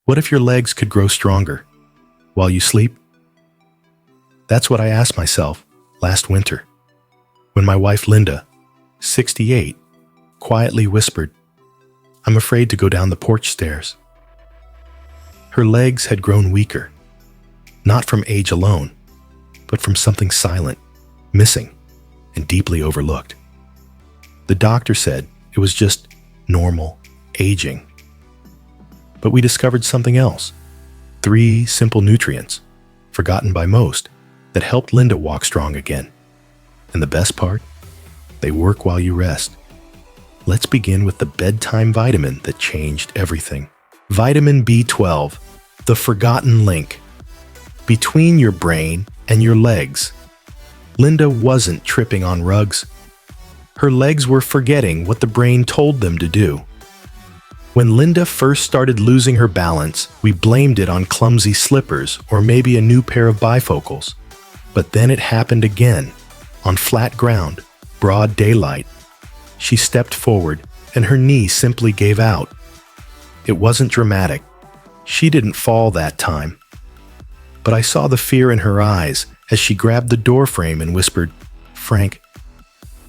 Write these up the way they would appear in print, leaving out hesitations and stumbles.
What if your legs could grow stronger while you sleep? That's what I asked myself last winter when my wife Linda, 68, quietly whispered, "I'm afraid to go down the porch stairs." Her legs had grown weaker, not from age alone, but from something silent, missing, and deeply overlooked. The doctor said it was just normal aging. But we discovered something else. 3 simple nutrients, forgotten by most, that helped Linda walk strong again. And the best part? They work while you rest. Let's begin with the bedtime vitamin that changed everything. Vitamin B12, the forgotten link between your brain and your legs. Linda wasn't tripping on rugs. Her legs were forgetting what the brain told them to do. When Linda first started losing her balance, we blamed it on clumsy slippers or maybe a new pair of bifocals. But then it happened again, on flat ground, broad daylight. She stepped forward and her knee simply gave out. It wasn't dramatic. She didn't fall that time. But I saw the fear in her eyes as she grabbed the door frame and whispered, "Frank,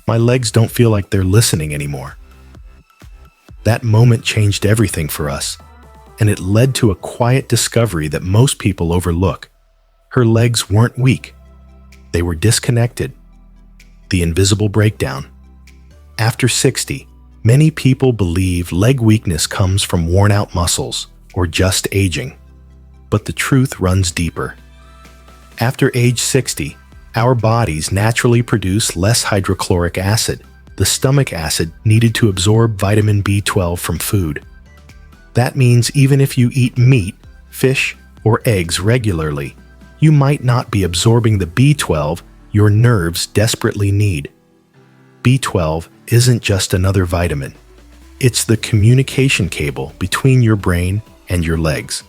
my legs don't feel like they're listening anymore." That moment changed everything for us, and it led to a quiet discovery that most people overlook. Her legs weren't weak. They were disconnected. The invisible breakdown. After 60, many people believe leg weakness comes from worn-out muscles or just aging. But the truth runs deeper. After age 60, our bodies naturally produce less hydrochloric acid, the stomach acid needed to absorb vitamin B12 from food. That means even if you eat meat, fish, or eggs regularly, you might not be absorbing the B12 your nerves desperately need. B12 isn't just another vitamin. It's the communication cable between your brain and your legs.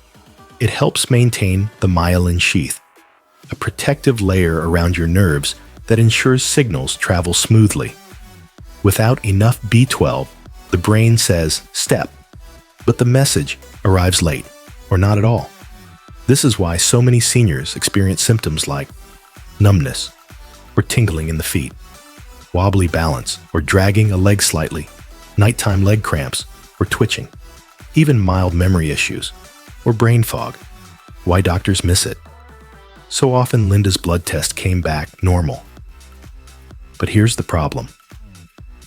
It helps maintain the myelin sheath, a protective layer around your nerves that ensures signals travel smoothly. Without enough B12, the brain says, "Step," but the message arrives late, or not at all. This is why so many seniors experience symptoms like numbness, or tingling in the feet, wobbly balance, or dragging a leg slightly, nighttime leg cramps, or twitching, even mild memory issues, or brain fog. Why doctors miss it? So often Linda's blood test came back normal. But here's the problem.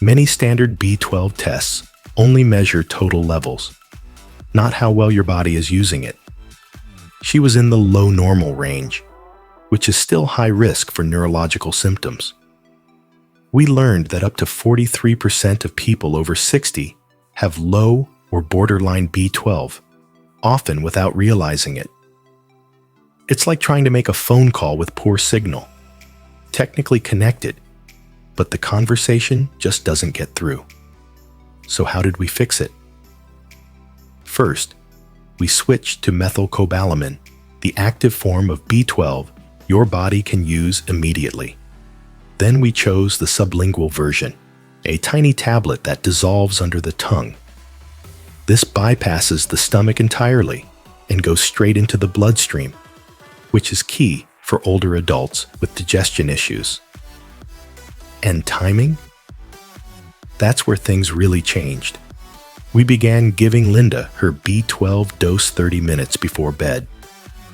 Many standard B12 tests only measure total levels, not how well your body is using it. She was in the low normal range, which is still high risk for neurological symptoms. We learned that up to 43% of people over 60 have low or borderline B12, often without realizing it. It's like trying to make a phone call with poor signal. Technically connected, but the conversation just doesn't get through. So how did we fix it? First, we switched to methylcobalamin, the active form of B12 your body can use immediately. Then we chose the sublingual version, a tiny tablet that dissolves under the tongue. This bypasses the stomach entirely and goes straight into the bloodstream, which is key for older adults with digestion issues. And timing? That's where things really changed. We began giving Linda her B12 dose 30 minutes before bed,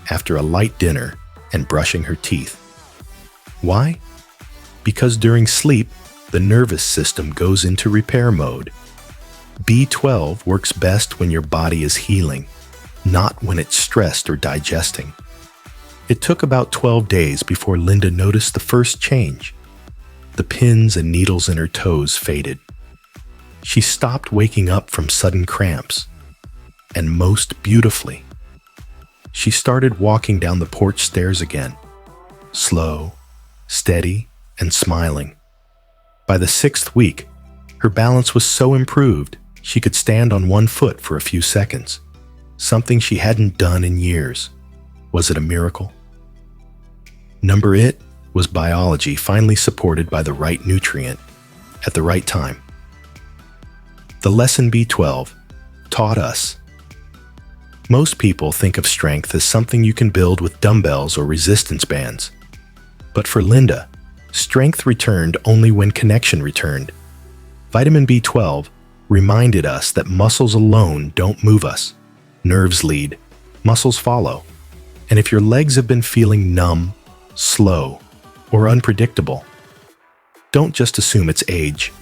after a light dinner and brushing her teeth. Why? Because during sleep, the nervous system goes into repair mode. B12 works best when your body is healing, not when it's stressed or digesting. It took about 12 days before Linda noticed the first change. The pins and needles in her toes faded. She stopped waking up from sudden cramps. And most beautifully, she started walking down the porch stairs again, slow, steady, and smiling. By the 6th week, her balance was so improved she could stand on one foot for a few seconds, something she hadn't done in years. Was it a miracle? Number it was biology finally supported by the right nutrient at the right time. The lesson B12 taught us Most people think of strength as something you can build with dumbbells or resistance bands. But for Linda, strength returned only when connection returned. Vitamin B12 reminded us that muscles alone don't move us. Nerves lead, muscles follow. And if your legs have been feeling numb, slow, or unpredictable, don't just assume it's age.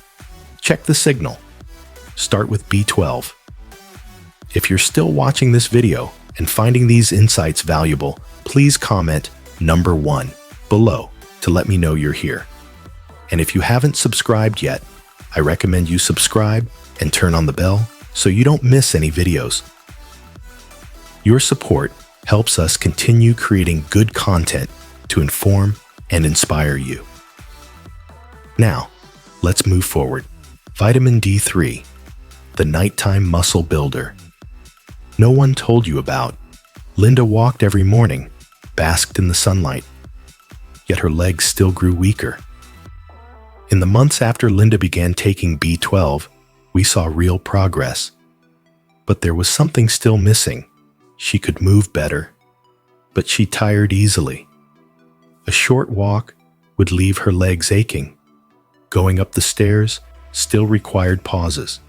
Check the signal. Start with B12. If you're still watching this video and finding these insights valuable, please comment number 1 below to let me know you're here. And if you haven't subscribed yet, I recommend you subscribe and turn on the bell so you don't miss any videos. Your support helps us continue creating good content to inform and inspire you. Now, let's move forward. Vitamin D3, the nighttime muscle builder. No one told you about. Linda walked every morning, basked in the sunlight, yet her legs still grew weaker. In the months after Linda began taking B12, we saw real progress. But there was something still missing. She could move better, but she tired easily. A short walk would leave her legs aching. Going up the stairs still required pauses.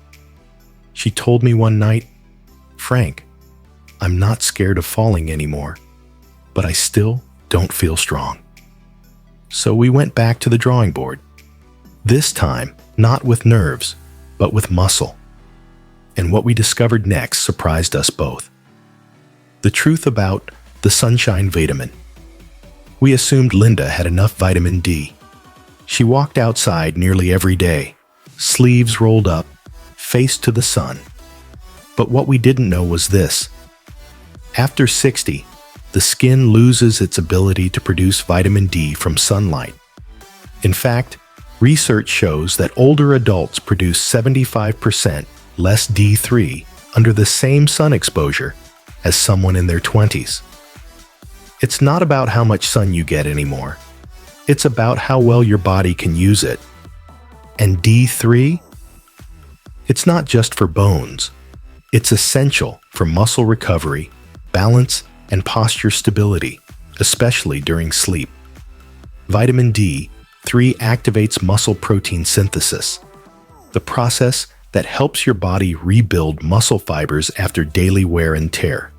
She told me one night, "Frank, I'm not scared of falling anymore, but I still don't feel strong." So we went back to the drawing board. This time, not with nerves, but with muscle. And what we discovered next surprised us both. The truth about the sunshine vitamin. We assumed Linda had enough vitamin D. She walked outside nearly every day, sleeves rolled up, face to the sun. But what we didn't know was this. After 60, the skin loses its ability to produce vitamin D from sunlight. In fact, research shows that older adults produce 75% less D3 under the same sun exposure as someone in their 20s. It's not about how much sun you get anymore. It's about how well your body can use it. And D3? It's not just for bones. It's essential for muscle recovery, balance, and posture stability, especially during sleep. Vitamin D3 activates muscle protein synthesis, the process that helps your body rebuild muscle fibers after daily wear and tear.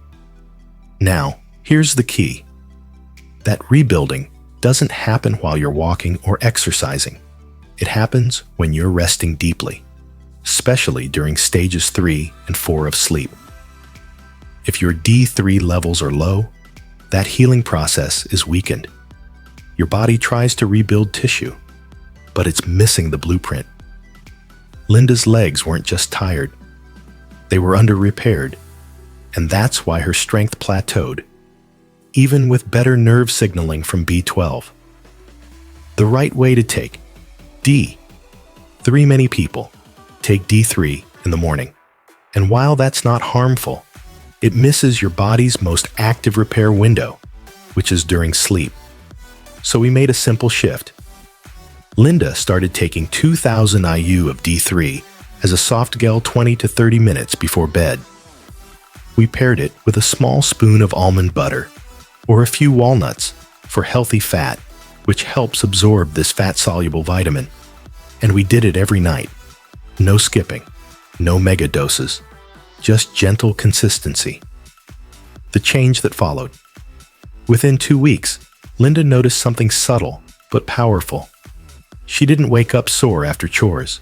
Now, here's the key. That rebuilding doesn't happen while you're walking or exercising. It happens when you're resting deeply, especially during stages 3 and 4 of sleep. If your D3 levels are low, that healing process is weakened. Your body tries to rebuild tissue, but it's missing the blueprint. Linda's legs weren't just tired. They were under-repaired, and that's why her strength plateaued, even with better nerve signaling from B12. The right way to take D3. Many people take D3 in the morning, and while that's not harmful, it misses your body's most active repair window, which is during sleep. So we made a simple shift. Linda started taking 2,000 IU of D3 as a soft gel 20 to 30 minutes before bed. We paired it with a small spoon of almond butter or a few walnuts for healthy fat, which helps absorb this fat-soluble vitamin. And we did it every night. No skipping, no mega doses, just gentle consistency. The change that followed. Within 2 weeks, Linda noticed something subtle but powerful. She didn't wake up sore after chores.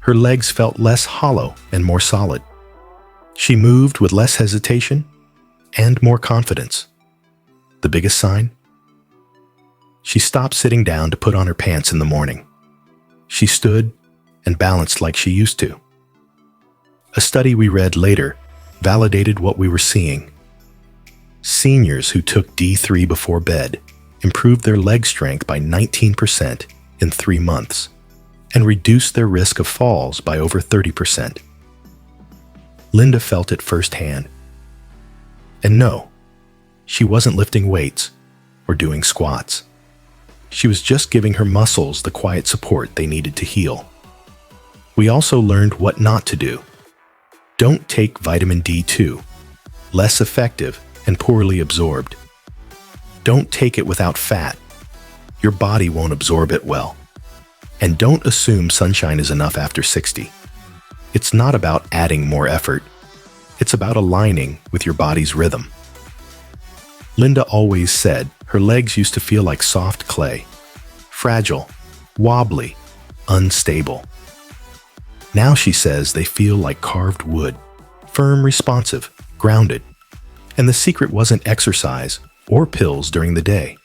Her legs felt less hollow and more solid. She moved with less hesitation and more confidence. The biggest sign? She stopped sitting down to put on her pants in the morning. She stood and balanced like she used to. A study we read later validated what we were seeing. Seniors who took D3 before bed improved their leg strength by 19% in 3 months and reduced their risk of falls by over 30%. Linda felt it firsthand. And no, she wasn't lifting weights or doing squats. She was just giving her muscles the quiet support they needed to heal. We also learned what not to do. Don't take vitamin D2. less effective, and poorly absorbed. Don't take it without fat. Your body won't absorb it well. And don't assume sunshine is enough after 60. It's not about adding more effort. It's about aligning with your body's rhythm. Linda always said her legs used to feel like soft clay, fragile, wobbly, unstable. Now she says they feel like carved wood, firm, responsive, grounded. And the secret wasn't exercise or pills during the day.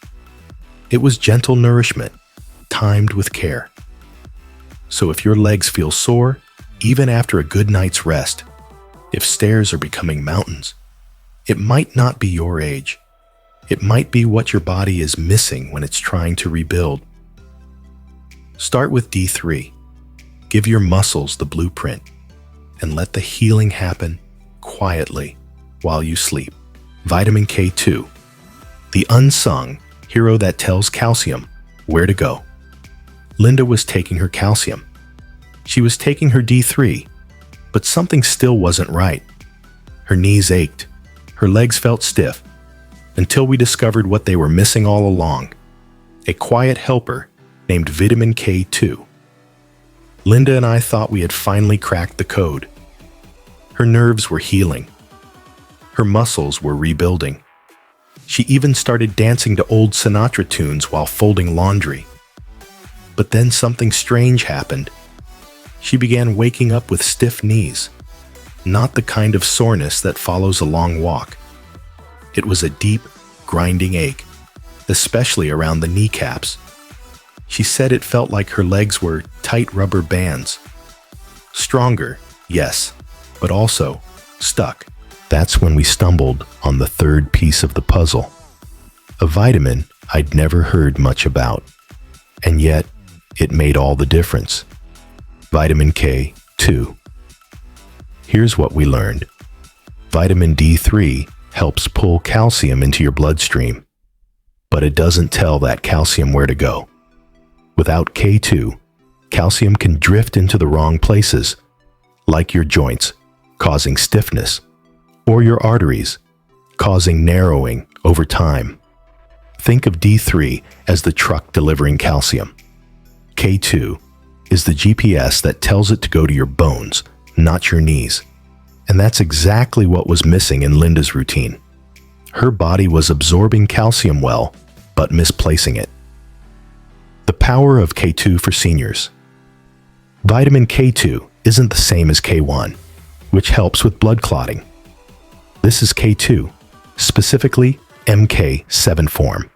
It was gentle nourishment, timed with care. So if your legs feel sore, even after a good night's rest, if stairs are becoming mountains, it might not be your age. It might be what your body is missing when it's trying to rebuild. Start with D3. Give your muscles the blueprint and let the healing happen quietly while you sleep. Vitamin K2, the unsung hero that tells calcium where to go. Linda was taking her calcium. She was taking her D3, but something still wasn't right. Her knees ached. Her legs felt stiff, until we discovered what they were missing all along, a quiet helper named vitamin K2. Linda and I thought we had finally cracked the code. Her nerves were healing. Her muscles were rebuilding. She even started dancing to old Sinatra tunes while folding laundry. But then something strange happened. She began waking up with stiff knees, not the kind of soreness that follows a long walk. It was a deep, grinding ache, especially around the kneecaps. She said it felt like her legs were tight rubber bands. Stronger, yes, but also stuck. That's when we stumbled on the third piece of the puzzle, a vitamin I'd never heard much about, and yet it made all the difference. Vitamin K2. Here's what we learned. Vitamin D3 helps pull calcium into your bloodstream, but it doesn't tell that calcium where to go. Without K2, calcium can drift into the wrong places, like your joints, causing stiffness, or your arteries, causing narrowing over time. Think of D3 as the truck delivering calcium. K2 is the GPS that tells it to go to your bones, not your knees. And that's exactly what was missing in Linda's routine. Her body was absorbing calcium well, but misplacing it. The power of K2 for seniors. Vitamin K2 isn't the same as K1, which helps with blood clotting. This is K2, specifically MK7 form,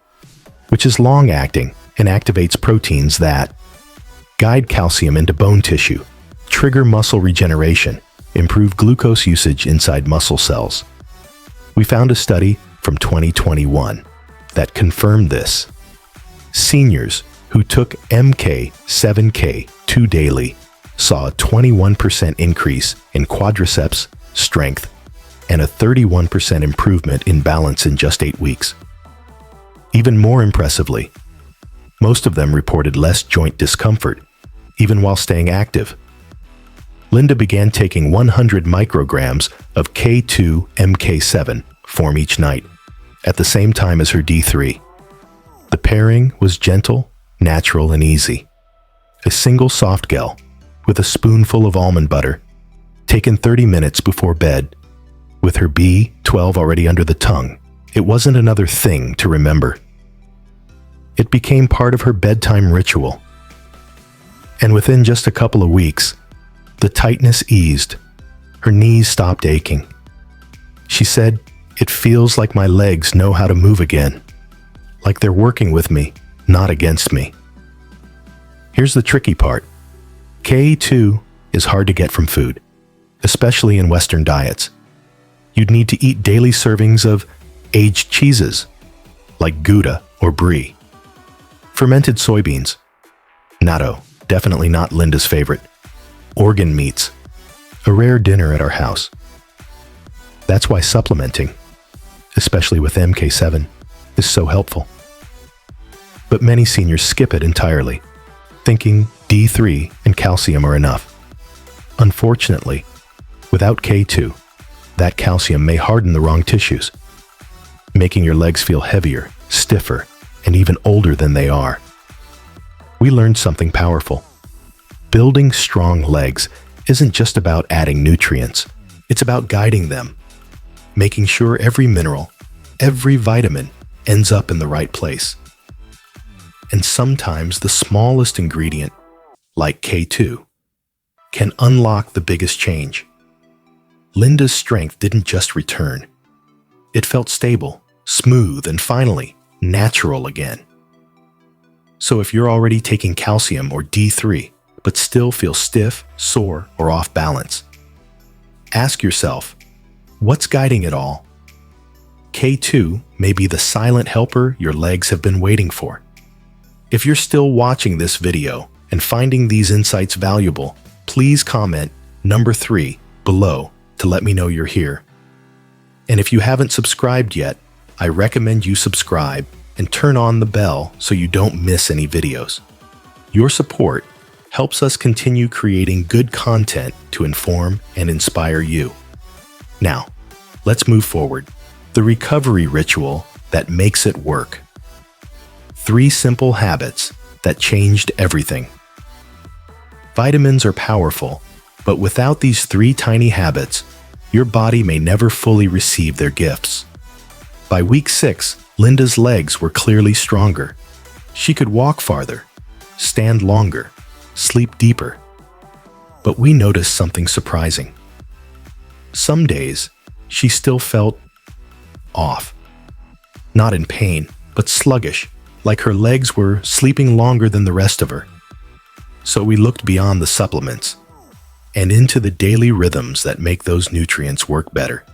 which is long-acting and activates proteins that guide calcium into bone tissue, trigger muscle regeneration, improve glucose usage inside muscle cells. We found a study from 2021 that confirmed this. Seniors who took MK7K2 daily saw a 21% increase in quadriceps strength and a 31% improvement in balance in just 8 weeks. Even more impressively, most of them reported less joint discomfort, even while staying active. Linda began taking 100 micrograms of K2 MK7 form each night, at the same time as her D3. The pairing was gentle, natural, and easy. A single soft gel with a spoonful of almond butter, taken 30 minutes before bed. With her B12 already under the tongue, it wasn't another thing to remember. It became part of her bedtime ritual. And within just a couple of weeks, the tightness eased. Her knees stopped aching. She said, "It feels like my legs know how to move again, like they're working with me, not against me." Here's the tricky part. K2 is hard to get from food, especially in Western diets. You'd need to eat daily servings of aged cheeses, like Gouda or Brie. Fermented soybeans. Natto, definitely not Linda's favorite. Organ meats, a rare dinner at our house. That's why supplementing, especially with MK7, is so helpful. But many seniors skip it entirely, thinking D3 and calcium are enough. Unfortunately, without K2, That calcium may harden the wrong tissues, making your legs feel heavier, stiffer, and even older than they are. We learned something powerful. Building strong legs isn't just about adding nutrients. It's about guiding them, making sure every mineral, every vitamin ends up in the right place. And sometimes the smallest ingredient, like K2, can unlock the biggest change. Linda's strength didn't just return. It felt stable, smooth, and finally, natural again. So if you're already taking calcium or D3, but still feel stiff, sore, or off balance, ask yourself, what's guiding it all? K2 may be the silent helper your legs have been waiting for. If you're still watching this video and finding these insights valuable, please comment number 3 below to let me know you're here. And if you haven't subscribed yet, I recommend you subscribe and turn on the bell so you don't miss any videos. Your support helps us continue creating good content to inform and inspire you. Now, let's move forward. The recovery ritual that makes it work. 3 simple habits that changed everything. Vitamins are powerful, but without these 3 tiny habits, your body may never fully receive their gifts. By week 6, Linda's legs were clearly stronger. She could walk farther, stand longer, sleep deeper. But we noticed something surprising. Some days, she still felt off. Not in pain, but sluggish, like her legs were sleeping longer than the rest of her. So we looked beyond the supplements and into the daily rhythms that make those nutrients work better.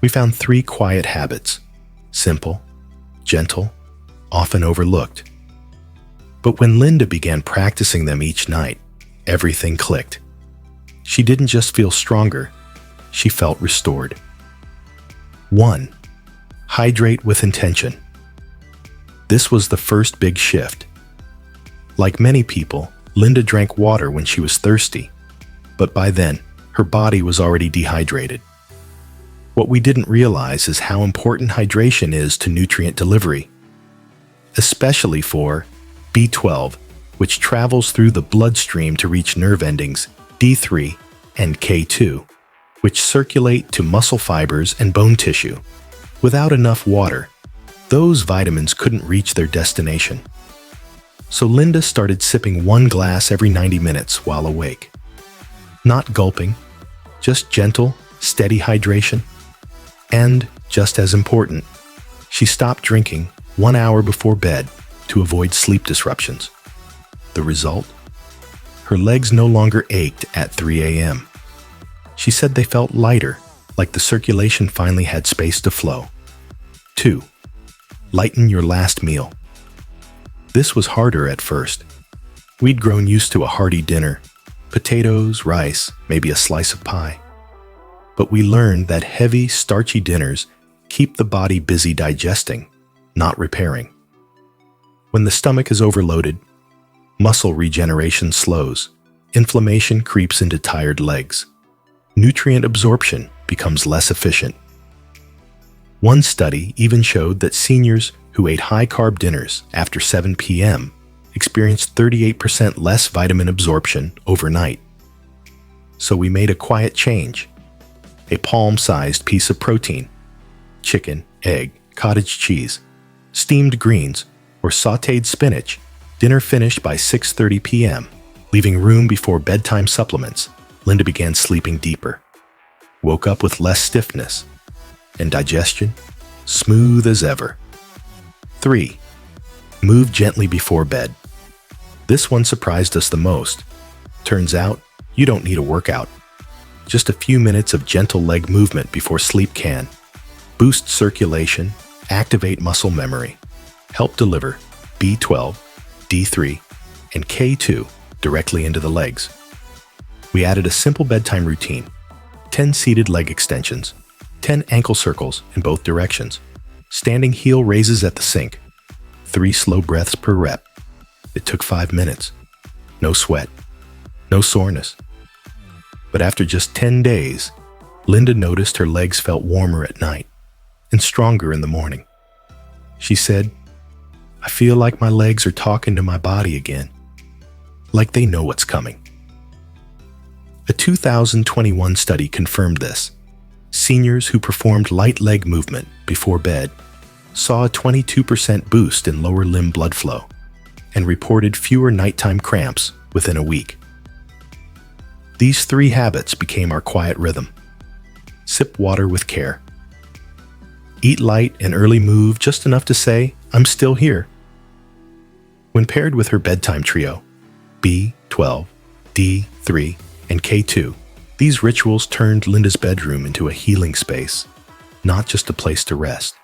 We found 3 quiet habits, simple, gentle, often overlooked. But when Linda began practicing them each night, everything clicked. She didn't just feel stronger, she felt restored. 1. Hydrate with intention. This was the first big shift. Like many people, Linda drank water when she was thirsty, but by then, her body was already dehydrated. What we didn't realize is how important hydration is to nutrient delivery, especially for B12, which travels through the bloodstream to reach nerve endings D3 and K2, which circulate to muscle fibers and bone tissue. Without enough water, those vitamins couldn't reach their destination. So Linda started sipping 1 glass every 90 minutes while awake. Not gulping, just gentle, steady hydration. And, just as important, she stopped drinking 1 hour before bed to avoid sleep disruptions. The result? Her legs no longer ached at 3 a.m. She said they felt lighter, like the circulation finally had space to flow. 2. Lighten your last meal. This was harder at first. We'd grown used to a hearty dinner, potatoes, rice, maybe a slice of pie. But we learned that heavy, starchy dinners keep the body busy digesting, not repairing. When the stomach is overloaded, muscle regeneration slows, inflammation creeps into tired legs, nutrient absorption becomes less efficient. One study even showed that seniors who ate high-carb dinners after 7 p.m. experienced 38% less vitamin absorption overnight. So we made a quiet change. A palm-sized piece of protein, chicken, egg, cottage cheese, steamed greens, or sautéed spinach, dinner finished by 6:30 p.m., leaving room before bedtime supplements. Linda began sleeping deeper, woke up with less stiffness, and digestion smooth as ever. 3. Move gently before bed. This one surprised us the most. Turns out, you don't need a workout. Just a few minutes of gentle leg movement before sleep can boost circulation, activate muscle memory, help deliver B12, D3, and K2 directly into the legs. We added a simple bedtime routine, 10 seated leg extensions, 10 ankle circles in both directions, standing heel raises at the sink, 3 slow breaths per rep. It took 5 minutes. No sweat, no soreness. But after just 10 days, Linda noticed her legs felt warmer at night and stronger in the morning. She said, "I feel like my legs are talking to my body again, like they know what's coming." A 2021 study confirmed this. Seniors who performed light leg movement before bed saw a 22% boost in lower limb blood flow and reported fewer nighttime cramps within a week. These 3 habits became our quiet rhythm. Sip water with care. Eat light and early move just enough to say, "I'm still here." When paired with her bedtime trio, B12, D3, and K2, these rituals turned Linda's bedroom into a healing space, not just a place to rest.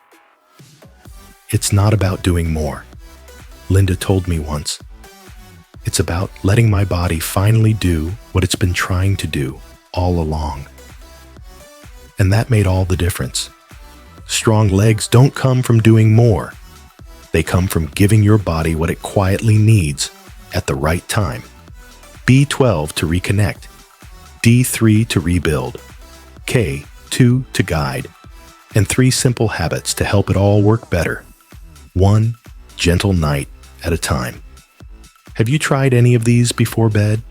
"It's not about doing more," Linda told me once. "It's about letting my body finally do what it's been trying to do all along." And that made all the difference. Strong legs don't come from doing more. They come from giving your body what it quietly needs at the right time. B12 to reconnect, D3 to rebuild, K2 to guide, and 3 simple habits to help it all work better. One gentle night at a time. Have you tried any of these before bed?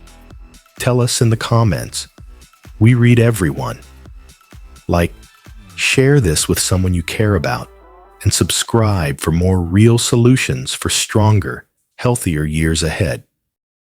Tell us in the comments. We read everyone. Share this with someone you care about, and subscribe for more real solutions for stronger, healthier years ahead.